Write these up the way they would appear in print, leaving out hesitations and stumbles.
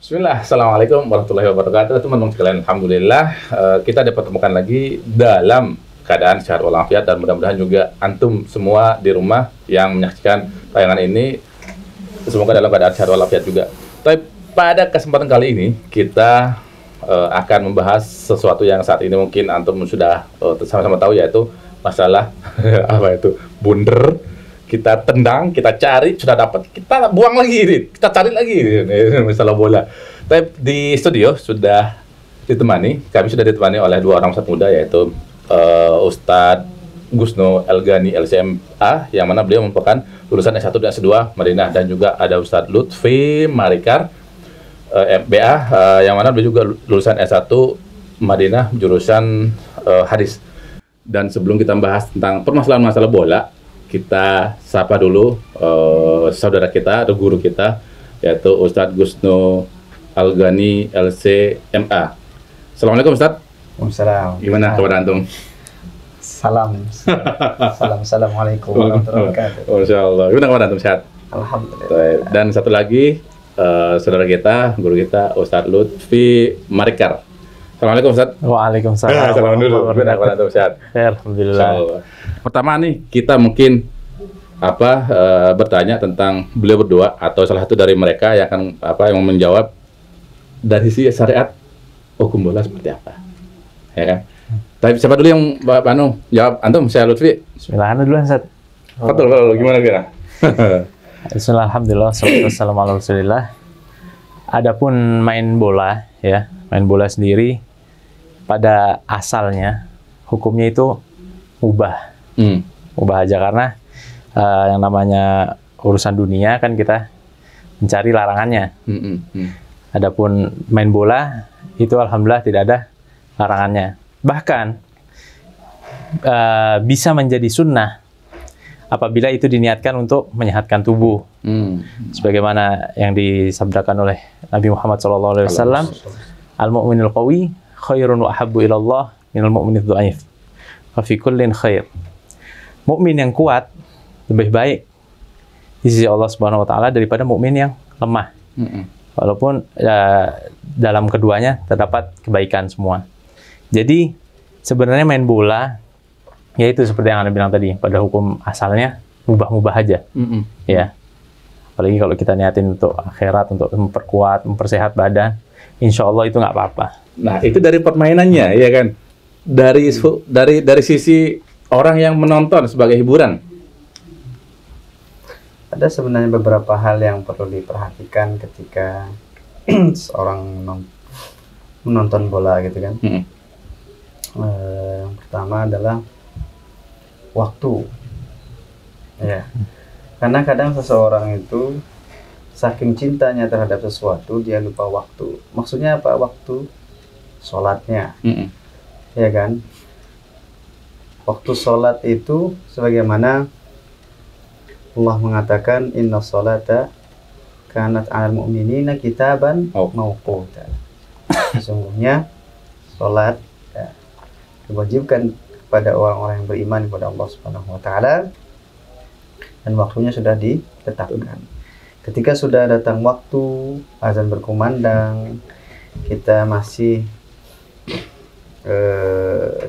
Bismillah, Assalamualaikum warahmatullahi wabarakatuh. Teman-teman sekalian, Alhamdulillah kita dipertemukan lagi dalam keadaan sehat walafiat, dan mudah-mudahan juga antum semua di rumah yang menyaksikan tayangan ini semoga dalam keadaan sehat walafiat juga. Tapi pada kesempatan kali ini kita akan membahas sesuatu yang saat ini mungkin antum sudah sama-sama tahu, yaitu masalah apa itu bunder. Kita tendang, kita cari, sudah dapat, kita buang lagi, kita cari lagi, masalah bola. Tapi di studio kami sudah ditemani oleh dua orang ustadz muda, yaitu Ustadz Gusno Elgani LCMA, yang mana beliau merupakan lulusan S1 dan S2 Madinah, dan juga ada Ustadz Lutfi Marikar MBA, yang mana beliau juga lulusan S1 Madinah jurusan hadis. Dan sebelum kita membahas tentang permasalahan masalah bola, kita sapa dulu saudara kita atau guru kita, yaitu Ustadz Gusno Elgani LCMA. Assalamualaikum Ustadz. Waalaikumsalam. Gimana kabar antum? Assalamualaikum warahmatullahi wabarakatuh. Masya Allah. Gimana kabar antum, sehat? Alhamdulillah. Dan satu lagi saudara kita, guru kita, Ustadz Lutfi Marikar. Assalamualaikum Ustadz. Waalaikumsalam. Assalamualaikum. Gimana kabar antum, sehat? Alhamdulillah. Pertama nih, kita mungkin bertanya tentang beliau berdua atau salah satu dari mereka yang akan yang menjawab dari sisi syariat hukum bola seperti apa, ya kan? Tapi siapa dulu yang jawab? Antum, saya Lutfi. Bismillah, dulu Ustaz. Betul, gimana kira? Bismillah, alhamdulillah, wassalamu ala rasulillah. Adapun main bola sendiri pada asalnya hukumnya itu mubah. Mubah aja, karena yang namanya urusan dunia kan kita mencari larangannya. Adapun main bola itu alhamdulillah tidak ada larangannya. Bahkan bisa menjadi sunnah apabila itu diniatkan untuk menyehatkan tubuh. Sebagaimana yang disabdakan oleh Nabi Muhammad SAW, al-mu'minul qawi khairun wa ahabbu ilallah minal mu'minid dhaif. Wa fi kullin khair. Mukmin yang kuat lebih baik di sisi Allah Subhanahu wa taala daripada mukmin yang lemah. Walaupun dalam keduanya terdapat kebaikan semua. Jadi sebenarnya main bola yaitu seperti yang Anda bilang tadi, pada hukum asalnya mubah-mubah aja. Ya. Apalagi kalau kita niatin untuk akhirat, untuk memperkuat, mempersehat badan, insya Allah itu nggak apa-apa. Nah, itu dari permainannya, ya kan? Dari sisi orang yang menonton sebagai hiburan. Ada sebenarnya beberapa hal yang perlu diperhatikan ketika seorang menonton bola gitu kan. Yang pertama adalah waktu. Ya. Karena kadang seseorang itu saking cintanya terhadap sesuatu dia lupa waktu. Maksudnya apa? Waktu sholatnya. Ya kan? Waktu sholat itu sebagaimana Allah mengatakan inna sholata kanat 'alal mu'minina kitaban mauquta. Sesungguhnya sholat diwajibkan kepada orang-orang yang beriman kepada Allah Subhanahu wa taala dan waktunya sudah ditetapkan. Ketika sudah datang waktu azan berkumandang, kita masih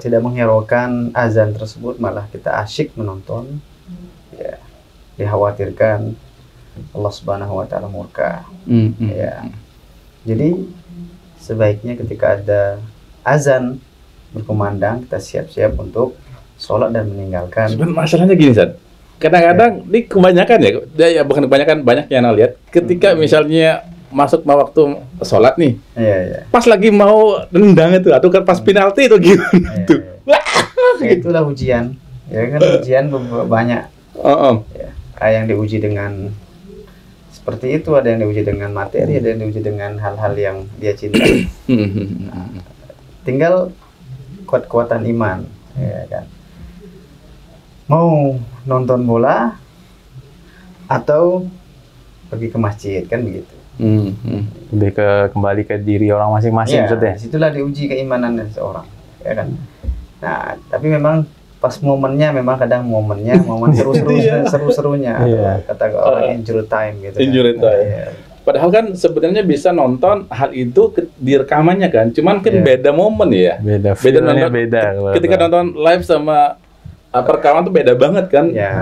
tidak menghiraukan azan tersebut, malah kita asyik menonton, ya, dikhawatirkan Allah Subhanahu wa taala murka. Ya. Jadi sebaiknya ketika ada azan berkumandang kita siap-siap untuk sholat dan meninggalkan. Sebenarnya masalahnya gini, Ustaz. Kadang-kadang ini kebanyakan bukan kebanyakan, banyak yang lihat ketika misalnya masuk waktu sholat nih, pas lagi mau nendang itu atau kan pas penalti itu gimana tuh? Itulah ujian, ya kan, ujian banyak. Ya, ada yang diuji dengan seperti itu, ada yang diuji dengan materi, ada yang diuji dengan hal-hal yang dia cintai. Tinggal kuat-kuatan iman, ya kan. Mau nonton bola atau pergi ke masjid, kan begitu. Lebih kembali ke diri orang masing-masing, maksudnya. Disitulah diuji keimanan seseorang, ya kan. Nah, tapi memang pas momen seru-serunya, kata orang injury time gitu. Injury time. Padahal kan sebenarnya bisa nonton hal itu di rekamannya kan, cuman kan beda momen ya. Beda nonton, beda. Ketika nonton live sama rekaman tuh beda banget kan. Ya,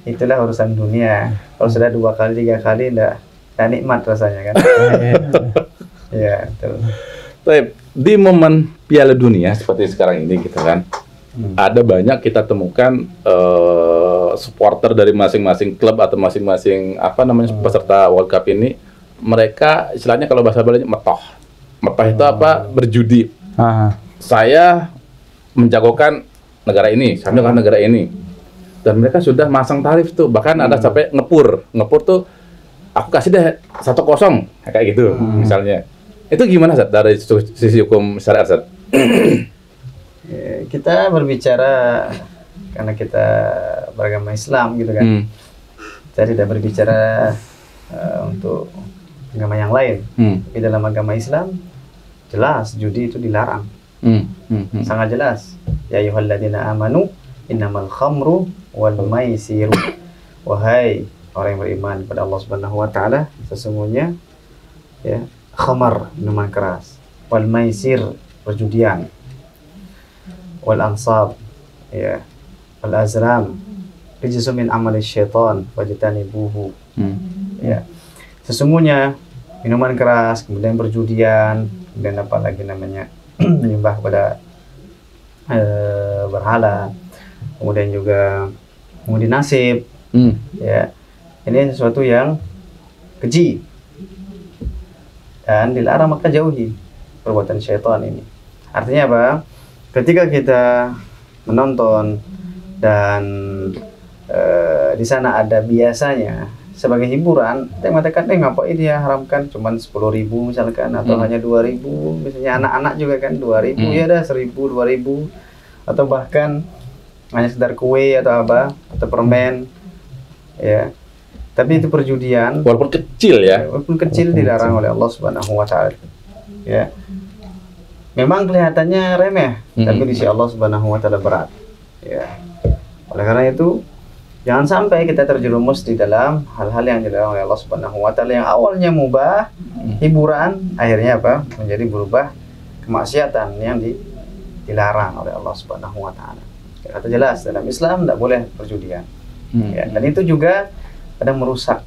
itulah urusan dunia. Kalau sudah 2 kali 3 kali nggak nikmat rasanya kan. Ya, betul. Tapi di momen Piala Dunia seperti sekarang ini gitu kan, ada banyak kita temukan supporter dari masing-masing klub atau masing-masing peserta World Cup ini, mereka istilahnya kalau bahasa Bali metoh. Metoh itu apa? Berjudi. Saya menjagokan negara ini, saya menjagokan negara ini. Dan mereka sudah masang tarif tuh, bahkan ada sampai ngepur tuh, aku kasih deh 1-0 kayak gitu misalnya. Itu gimana Zat dari sisi hukum syariat Zat? Kita berbicara karena kita beragama Islam gitu kan. Kita tidak berbicara untuk agama yang lain. Tapi dalam agama Islam jelas judi itu dilarang. Sangat jelas. Ya ayyuhalladzina amanu innamal khamru wal maisiru. Wahai orang yang beriman kepada Allah Subhanahu wa taala, sesungguhnya ya khamar, minuman keras, wal maisir, perjudian, wal ansab, ya, wal azram, rijsun min amali syaitan fajtanibuhu. Ya. Sesungguhnya minuman keras, kemudian perjudian, dan apa lagi namanya menyembah kepada berhala, kemudian juga mengundi nasib, ya, ini sesuatu yang keji dan dilarang, maka jauhi perbuatan syaitan ini. Artinya apa? Ketika kita menonton dan di sana ada biasanya sebagai hiburan, kita mengatakan ngapain dia haramkan cuman 10.000 misalkan, atau hanya 2.000, misalnya anak-anak juga kan 2.000, ya dah 1.000, 2.000, atau bahkan hanya sekedar kue atau apa, atau permen, ya. Tapi itu perjudian, walaupun kecil ya. Walaupun kecil dilarang oleh Allah Subhanahu wa taala. Ya. Memang kelihatannya remeh, tapi di sisi Allah Subhanahu wa taala berat. Ya. Oleh karena itu, jangan sampai kita terjerumus di dalam hal-hal yang dilarang oleh Allah Subhanahu wa taala, yang awalnya mubah, hiburan, akhirnya apa? Menjadi berubah kemaksiatan yang dilarang oleh Allah Subhanahu wa taala. Kata jelas dalam Islam tidak boleh perjudian. Ya, dan itu juga kadang merusak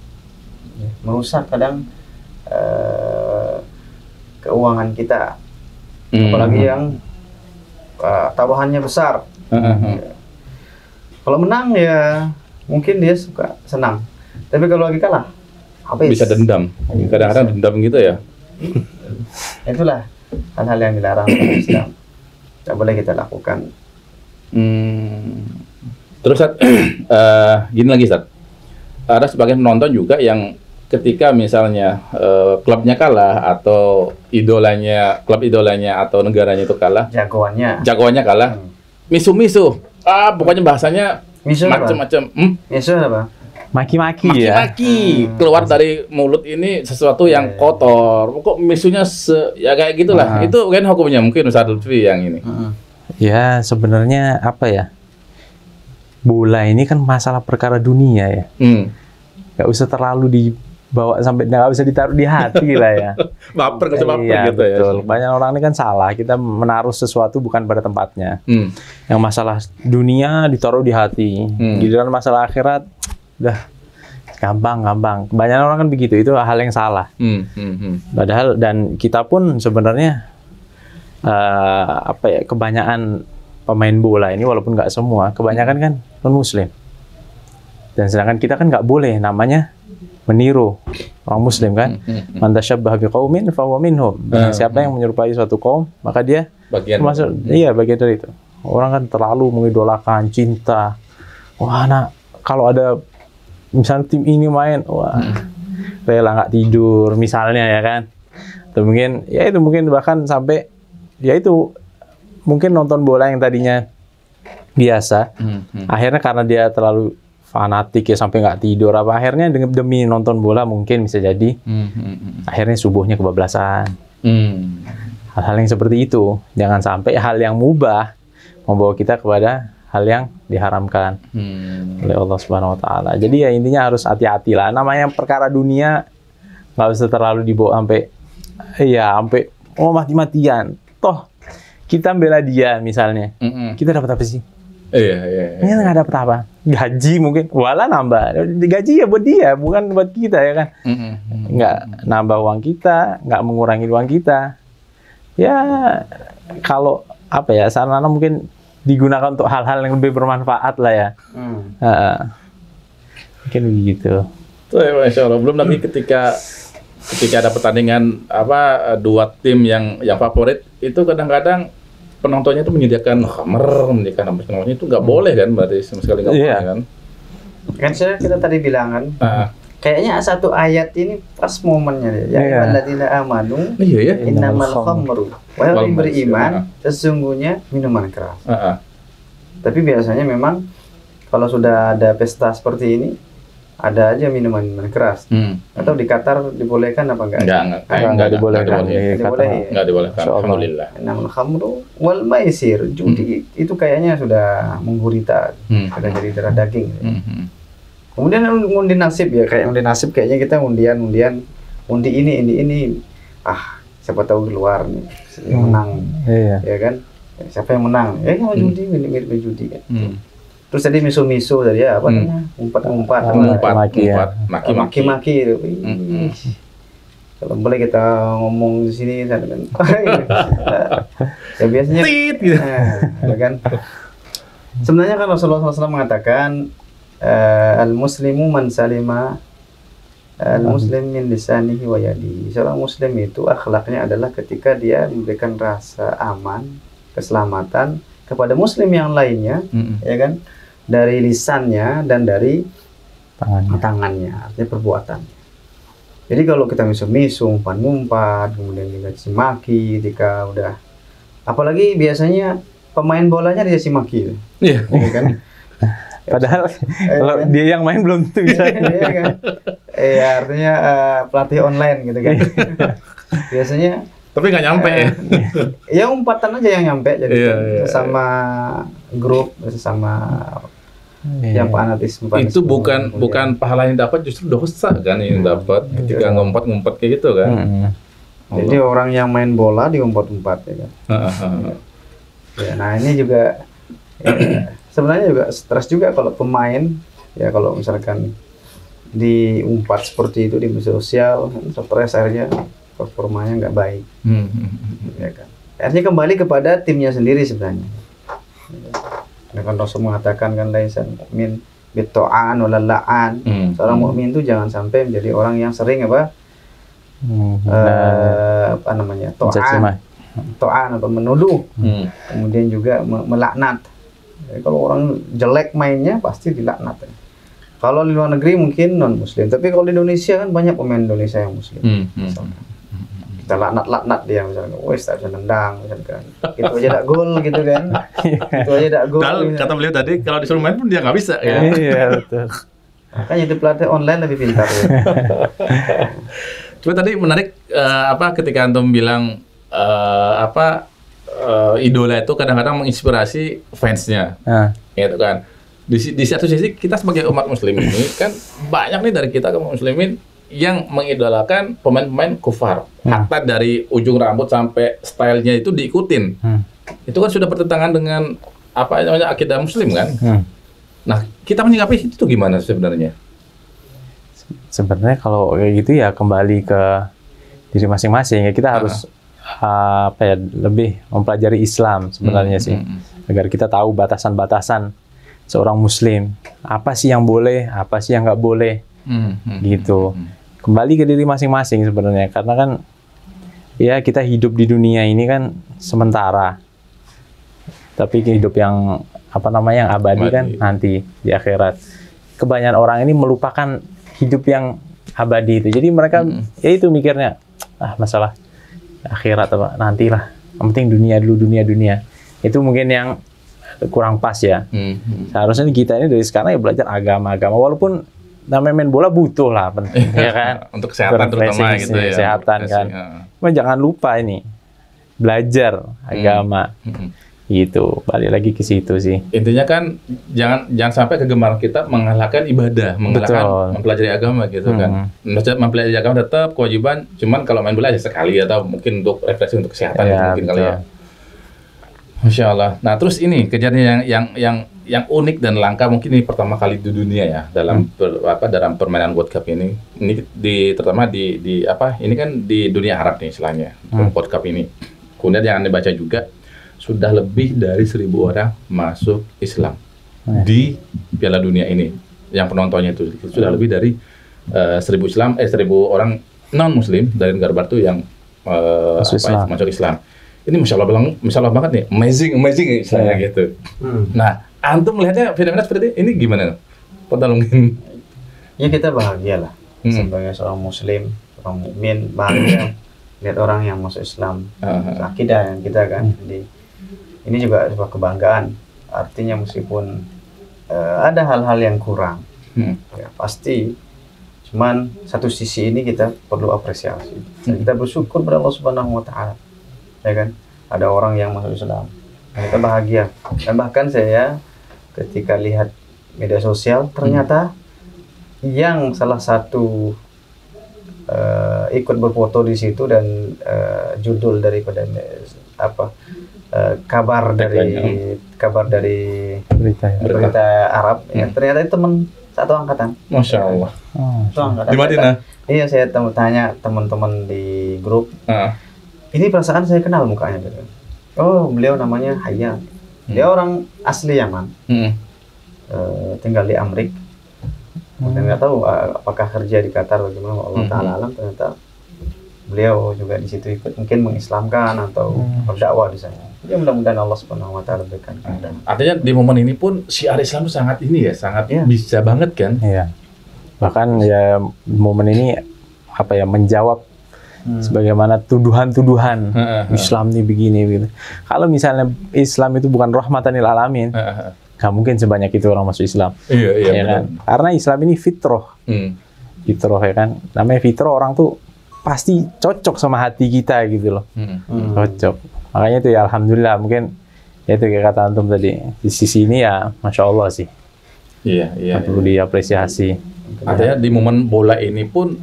kadang keuangan kita, apalagi yang taruhannya besar. Ya. Kalau menang ya mungkin dia suka senang, tapi kalau lagi kalah habis. Bisa dendam, kadang-kadang dendam gitu ya. Itulah hal-hal yang dilarang dalam Islam, tidak boleh kita lakukan. Terus Zat, gini lagi Zat, ada sebagian penonton juga yang ketika misalnya klubnya kalah atau klub idolanya atau negaranya itu kalah, jagoannya kalah, misu-misu, pokoknya bahasanya macam-macam. Misu apa? Maki-maki keluar dari mulut ini sesuatu yang kotor. Kok misunya ya kayak gitulah. Itu kan hukumnya mungkin Ustaz Lutfi yang ini. Ya sebenarnya apa ya? Bola ini kan masalah perkara dunia ya. Gak usah terlalu dibawa sampai nggak bisa ditaruh di hati lah ya. Baper gitu ya. Betul. Banyak orang ini kan salah. Kita menaruh sesuatu bukan pada tempatnya. Yang masalah dunia ditaruh di hati. Giliran masalah akhirat udah gampang. Banyak orang kan begitu. Itu hal yang salah. Padahal dan kita pun sebenarnya kebanyakan pemain bola ini walaupun nggak semua, kebanyakan kan non-muslim. Dan sedangkan kita kan nggak boleh namanya meniru orang muslim kan. Man tashabbaha biqaumin fahuwa minhum. Siapa yang menyerupai suatu kaum, maka dia bagian dari itu. Orang kan terlalu mengidolakan, cinta. Wah, kalau ada misalnya tim ini main, rela nggak tidur misalnya ya kan. Atau mungkin bahkan sampai mungkin nonton bola yang tadinya biasa, akhirnya karena dia terlalu fanatik ya sampai nggak tidur akhirnya demi nonton bola mungkin bisa jadi akhirnya subuhnya kebablasan. Hal-hal yang seperti itu, jangan sampai hal yang mubah membawa kita kepada hal yang diharamkan oleh Allah Subhanahu wa taala. Jadi ya intinya harus hati-hati lah, namanya perkara dunia nggak usah terlalu dibawa sampai mati-matian. Toh kita bela dia misalnya, kita dapat apa sih? Iya. Ini nggak dapat apa? Gaji mungkin, wala nambah. Gaji ya buat dia, bukan buat kita ya kan? Nggak nambah uang kita, nggak mengurangi uang kita. Ya kalau apa ya, sarana mungkin digunakan untuk hal-hal yang lebih bermanfaat lah ya. Mungkin begitu. Tuh ya, Masya Allah. Belum lagi ketika ada pertandingan dua tim yang favorit, itu kadang-kadang penontonnya itu menyediakan khamr, menyediakan itu nggak boleh kan, berarti sama sekali nggak boleh kan? Kan kita tadi bilang kan, kayaknya satu ayat ini pas momennya ya. Alladzina amanu innamal khamru, wahai beriman sesungguhnya minuman keras. Tapi biasanya memang kalau sudah ada pesta seperti ini, ada aja minuman keras. Atau di Qatar dibolehkan apa enggak? Enggak dibolehkan. Enggak dibolehkan. Alhamdulillah. Namun khamru wal maisir, judi itu kayaknya sudah menggurita, sudah jadi darah daging. Kemudian undi nasib ya, kayak undi nasib kayaknya kita undi ini. Siapa tahu keluar nih yang menang. Ya kan? Siapa yang menang? Kalau judi mirip judi kan. Terus tadi miso tadi ya, apa namanya? Maki-maki. Kalau boleh kita ngomong di sini kan. Ya biasanya ya kan. Sebenarnya kan Rasulullah SAW mengatakan al-muslimu man salima al-muslim min lisanihi wa yadihi. Seorang muslim itu akhlaknya adalah ketika dia memberikan rasa aman, keselamatan kepada muslim yang lainnya, ya kan? Dari lisannya dan dari tangannya, artinya perbuatannya. Jadi kalau kita miso-miso, umpat-umpat, kemudian dicaci maki, ketika udah, apalagi biasanya pemain bolanya dicaci maki, ya kan? Padahal kalau dia yang main belum tentu bisa. Iya kan? Artinya pelatih online gitu kan. Biasanya. Tapi nggak nyampe ya umpatan aja yang nyampe, jadi sama grup, sama yang fanatisme. Itu bukan pahala yang dapat, justru dosa kan yang dapat ketika ngumpet kayak gitu kan. Jadi orang yang main bola diumpet-umpet ya kan. Nah ini juga sebenarnya juga stres juga kalau pemain ya, kalau misalkan diumpat seperti itu di media sosial, stres akhirnya performanya nggak baik. Ya kan. Artinya kembali kepada timnya sendiri sebenarnya. Kan Rasul mengatakan kan laisan mukmin bitto'an wala la'an. Seorang mukmin itu jangan sampai menjadi orang yang sering to'an atau menuduh. Kemudian juga melaknat. Jadi kalau orang jelek mainnya pasti dilaknat. Kalau di luar negeri mungkin non muslim, tapi kalau di Indonesia kan banyak pemain Indonesia yang muslim. Kita laknat dia misalnya, wes tak bisa nendang misalkan, itu aja tak gol gitu kan, itu aja tak gol. Kalau kata beliau tadi, kalau disuruh main pun dia nggak bisa ya. Iya betul. Makanya itu pelatih online lebih pintar. Ya. Cuma tadi menarik ketika antum bilang idola itu kadang-kadang menginspirasi fansnya, gitu kan. Di satu sisi kita sebagai umat muslim ini kan banyak nih dari kita kaum muslimin yang mengidolakan pemain-pemain kufar, hatta dari ujung rambut sampai stylenya itu diikutin. Itu kan sudah bertentangan dengan akidah muslim kan. Nah, kita menyikapi itu gimana sebenarnya? Sebenarnya kalau kayak gitu ya kembali ke diri masing-masing ya, kita harus lebih mempelajari Islam sebenarnya sih, agar kita tahu batasan-batasan seorang muslim, apa sih yang boleh, apa sih yang nggak boleh, gitu. Kembali ke diri masing-masing sebenarnya, karena kan ya kita hidup di dunia ini kan sementara, tapi hidup yang yang abadi kan nanti di akhirat. Kebanyakan orang ini melupakan hidup yang abadi itu, jadi mereka ya itu mikirnya masalah akhirat nantilah, yang penting dunia. Itu mungkin yang kurang pas ya. Seharusnya kita ini dari sekarang ya belajar agama, walaupun namanya main bola butuh lah penting ya kan. Untuk kesehatan terutama gitu ya. Kesehatan kan. Cuma jangan lupa ini belajar agama. Gitu, balik lagi ke situ sih. Intinya kan jangan sampai kegemaran kita mengalahkan ibadah, mengalahkan mempelajari agama gitu kan. Mempelajari agama tetap kewajiban, cuman kalau main bola aja sekali atau mungkin untuk refreshing untuk kesehatan Ya, gitu, mungkin betul. kali ya. Masya Allah. Nah terus ini kejadian yang unik dan langka mungkin ini pertama kali di dunia ya dalam dalam permainan World Cup ini. Ini terutama di apa? Ini kan di dunia Arab nih istilahnya World Cup ini. Kemudian yang Anda baca juga sudah lebih dari 1.000 orang masuk Islam di Piala Dunia ini. Yang penontonnya itu sudah lebih dari 1.000 orang non Muslim dari negara barat itu yang masuk Islam. Ini masya Allah banget nih, amazing istilahnya gitu. Nah, antum melihatnya fenomena seperti ini gimana? Padahal mungkin ya kita bahagia lah sebagai seorang Muslim, seorang mukmin, bahagia lihat orang yang masuk Islam, akidah yang kita kan. Jadi ini juga sebuah kebanggaan. Artinya meskipun ada hal-hal yang kurang, ya pasti. Cuman satu sisi ini kita perlu apresiasi. Dan kita bersyukur pada Allah Subhanahu Wa Taala, ya kan? Ada orang yang masuk Islam, dan kita bahagia. Dan bahkan saya ketika lihat media sosial, ternyata yang salah satu ikut berfoto di situ dan judul daripada kabar dari berita Arab ya, ternyata itu teman satu angkatan. Masya Allah. Angkatan. Di Madinah. Iya, saya tanya teman-teman di grup. Ini perasaan saya kenal mukanya gitu. Oh, beliau namanya Hayyan. Dia orang asli Yaman. Tinggal di Amrik. Dan nggak tahu apakah kerja di Qatar bagaimana, Allah Ta'ala alam. Ternyata beliau juga di situ ikut mungkin mengislamkan atau berdakwah di sana. Ya mudah-mudahan Allah Subhanahu Wa Ta'ala berikan kemudahan. Artinya di momen ini pun syiar Islam itu sangat ini ya, sangat bisa banget kan? Iya. Bahkan ya momen ini apa ya, menjawab sebagaimana tuduhan-tuduhan Islam ini begini gitu. Kalau misalnya Islam itu bukan rahmatan lil alamin, nggak mungkin sebanyak itu orang masuk Islam. Iya ya kan? Karena Islam ini fitrah. Fitrah ya kan. Namanya fitrah, orang tuh pasti cocok sama hati kita gitu loh. Cocok. Makanya itu ya alhamdulillah, mungkin ya itu kayak kata antum tadi, di sisi ini ya Masya Allah sih. Iya. Perlu diapresiasi. Artinya di momen bola ini pun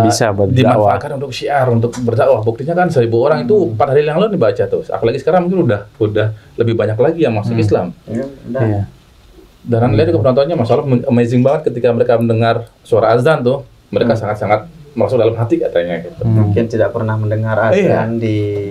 bisa dimanfaatkan untuk syiar, untuk berdakwah. Buktinya kan 1.000 orang itu 4 hari yang lalu dibaca tuh. Apalagi sekarang mungkin udah lebih banyak lagi yang masuk Islam. Iya. Dan lihat juga penontonnya, Masya Allah, amazing banget ketika mereka mendengar suara azan tuh. Mereka sangat-sangat masuk dalam hati katanya gitu. Mungkin tidak pernah mendengar azan di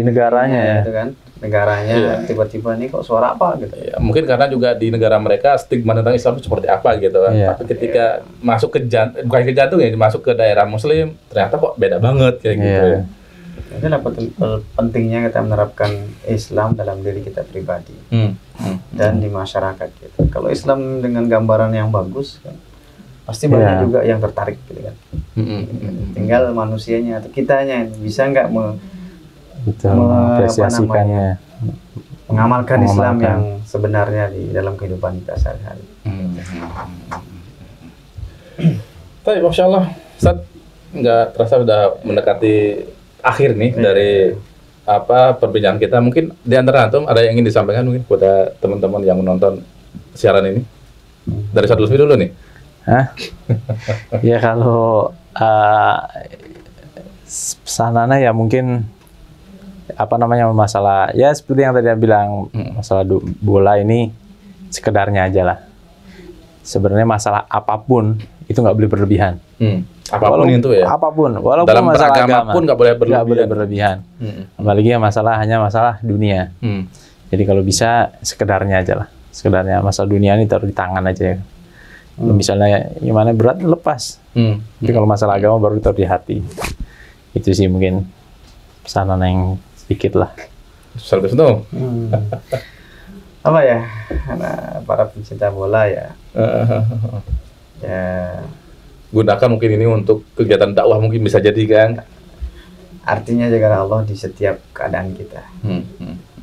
negaranya ya. Gitu kan. Negaranya tiba-tiba nih kok suara apa gitu. Ya, mungkin karena juga di negara mereka stigma tentang Islam itu seperti apa gitu kan. Tapi ketika masuk ke bukan ke jantung ya, masuk ke daerah Muslim, ternyata kok beda banget kayak gitu ya. Itulah pentingnya kita menerapkan Islam dalam diri kita pribadi dan di masyarakat gitu. Kalau Islam dengan gambaran yang bagus kan, pasti banyak juga yang tertarik gitu kan. Tinggal manusianya atau kitanya bisa nggak mengapresiasikannya, mengamalkan Islam yang sebenarnya di dalam kehidupan kita sehari-hari. Tapi Masya Allah, Ustaz, nggak terasa udah mendekati akhir nih dari perbincangan kita. Mungkin di antara antum ada yang ingin disampaikan mungkin kepada teman-teman yang menonton siaran ini? Dari Ustaz Lutfi dulu nih. Ya kalau pesanannya ya mungkin masalah ya seperti yang tadi dia bilang, masalah bola ini sekedarnya aja lah. Sebenarnya masalah apapun itu nggak boleh berlebihan. Apapun itu ya. Apapun, walaupun dalam masalah agama pun nggak boleh berlebihan. Nggak boleh berlebihan. Apalagi ya hanya masalah dunia. Jadi kalau bisa sekedarnya aja lah. Sekedarnya masalah dunia ini taruh di tangan aja ya. Misalnya gimana berat lepas. Tapi kalau masalah agama baru taruh di hati. Itu sih mungkin pesanan yang sedikit lah. Service tuh. Apa ya? Karena para pencinta bola ya. Gunakan mungkin ini untuk kegiatan dakwah mungkin bisa jadi kan. Artinya jaga Allah di setiap keadaan kita.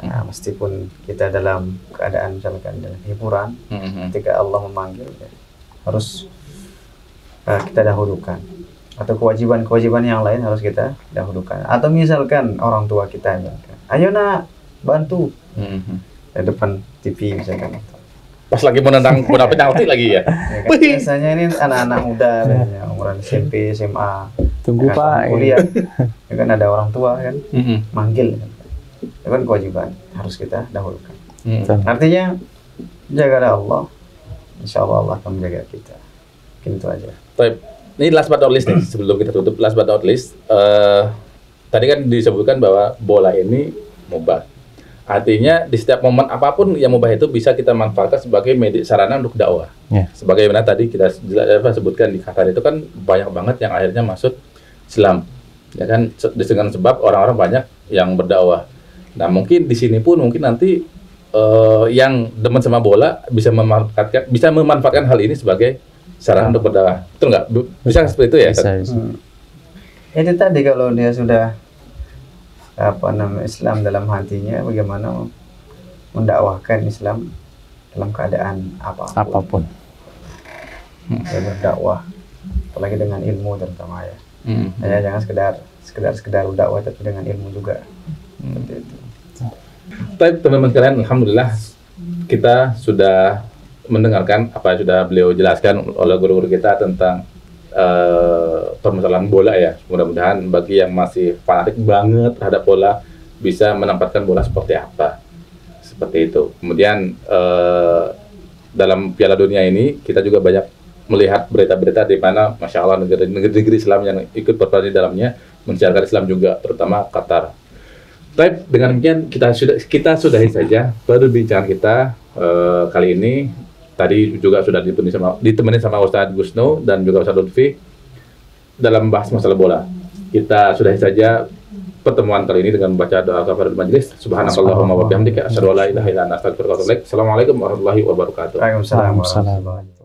Nah, meskipun kita dalam keadaan misalkan dalam hiburan, ketika Allah memanggil ya, harus kita dahulukan. Atau kewajiban-kewajiban yang lain harus kita dahulukan. Atau misalkan orang tua kita, ayo nak bantu di depan TV misalkan. Pas lagi mau nendang bola penalti lagi ya. Ya kan, biasanya ini anak-anak muda ya, umuran SMP, SMA. Tunggu ya kan, Pak. kuliah. Ya kan ada orang tua kan manggil kan. Itu kan kewajiban harus kita dahulukan. Artinya jagalah Allah, insya Allah Allah akan menjaga kita. Mungkin itu aja. Baik. Ini last but not least nih, sebelum kita tutup, last but not least, tadi kan disebutkan bahwa bola ini mubah. Artinya di setiap momen apapun yang mubah itu bisa kita manfaatkan sebagai sarana untuk dakwah. Sebagaimana tadi kita sebutkan di Qatar itu kan banyak banget yang akhirnya masuk Islam, ya kan, dengan sebab orang-orang banyak yang berdakwah. Nah mungkin di sini pun mungkin nanti yang demen sama bola bisa memanfaatkan hal ini sebagai sarana untuk berdakwah, betul nggak? Bisa seperti itu ya? Bisa. Itu tadi kalau dia sudah Islam dalam hatinya, bagaimana mendakwahkan Islam dalam keadaan apapun. Ya, berdakwah, apalagi dengan ilmu terutama ya. Ya jangan sekedar berdakwah tapi dengan ilmu juga. Seperti itu. Baik teman-teman sekalian, alhamdulillah kita sudah mendengarkan apa yang sudah beliau jelaskan oleh guru-guru kita tentang permasalahan bola ya. Mudah-mudahan bagi yang masih fanatik banget terhadap bola bisa menempatkan bola seperti apa, seperti itu. Kemudian dalam Piala Dunia ini kita juga banyak melihat berita-berita di mana masya Allah negeri-negeri Islam yang ikut berperan di dalamnya mensiarkan Islam juga, terutama Qatar. Baik, dengan demikian kita sudahi saja perbincangan kita kali ini. Tadi juga sudah ditemani sama Ustadz Gusno dan juga Ustadz Lutfi dalam membahas masalah bola. Kita sudahi saja pertemuan kali ini dengan membaca doa kafaratul majelis. Subhanakallahumma wa bihamdika asyhadu an la ilaha illa anta astaghfiruka wa atubu ilaik. Assalamualaikum warahmatullahi wabarakatuh. Waalaikumsalam warahmatullahi wabarakatuh.